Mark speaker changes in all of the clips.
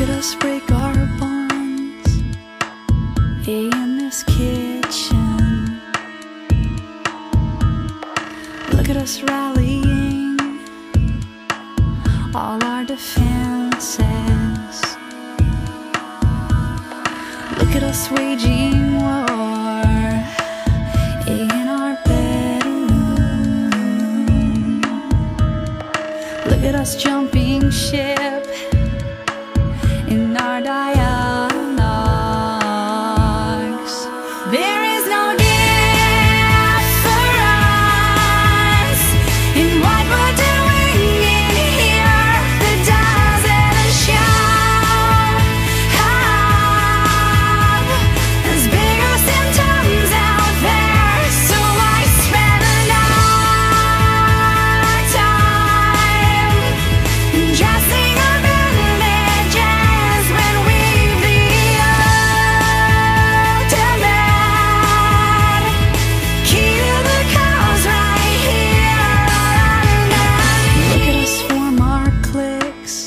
Speaker 1: at us break our bonds in this kitchen. Look at us rallying all our defenses. Look at us waging war in our bedroom. Look at us jumping ship in our dialogues. There is no difference in what we're doing in here that doesn't show up. There's bigger symptoms out there, so I spend our time dressing up bandages when we bleed ultimate key to the cause right here. Look at us form our cliques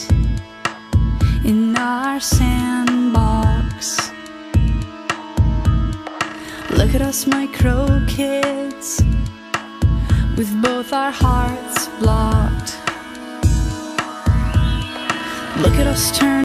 Speaker 1: in our sandbox. Look at us micro kids with both our hearts blocked. Look at us turn